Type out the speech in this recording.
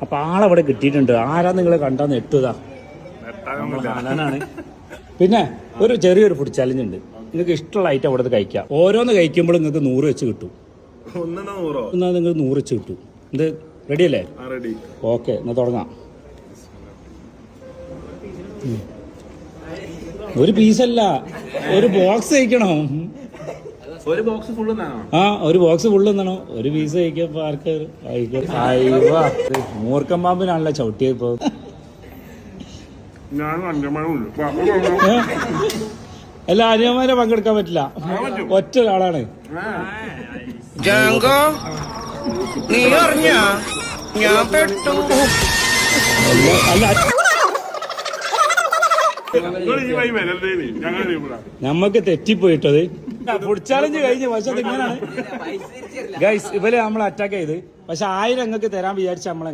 അപ്പൊ ആളവിടെ കിട്ടിയിട്ടുണ്ട്. ആരാ നിങ്ങളെ കണ്ടാ നെട്ടുതാ അനാനാണ്. പിന്നെ ഒരു ചെറിയൊരു ഫുഡ് ചാലഞ്ച് ഉണ്ട്. നിങ്ങൾക്ക് ഇഷ്ടമുള്ള ഐറ്റം അവിടുത്തെ കഴിക്കാം. ഓരോന്ന് കഴിക്കുമ്പോൾ നിങ്ങൾക്ക് 100 വെച്ച് കിട്ടും. എന്നാ നിങ്ങൾ 100 വെച്ച് കിട്ടും. ഇത് റെഡി അല്ലേ? ഓക്കെ, എന്നാ തുടങ്ങാം. ഒരു പീസല്ല, ഒരു ബോക്സ് കഴിക്കണം. ഒരു ബോക്സ് ഫുള്ള് ഒരു ബോക്സ് ഫുള്ള് എന്നാണോ? ഒരു പീസ് കഴിക്കപ്പോ ആർക്ക് മൂർക്കം പാമ്പിനാണല്ലോ ചവിട്ടിയപ്പോ. എല്ലാ അനിയന്മാരെ പങ്കെടുക്കാൻ പറ്റില്ല, ഒറ്റ ഒരാളാണ്. അല്ല, നമ്മക്ക് തെറ്റിപ്പോയിട്ടത്. ഫുഡ് ചാലഞ്ച് കഴിഞ്ഞ്, പക്ഷെ അത് ഇങ്ങനെയാണ് ഗൈസ്. ഇവര് നമ്മൾ അറ്റാക്ക് ചെയ്ത്, പക്ഷെ 1000 നിങ്ങൾക്ക് തരാൻ വിചാരിച്ച നമ്മളെ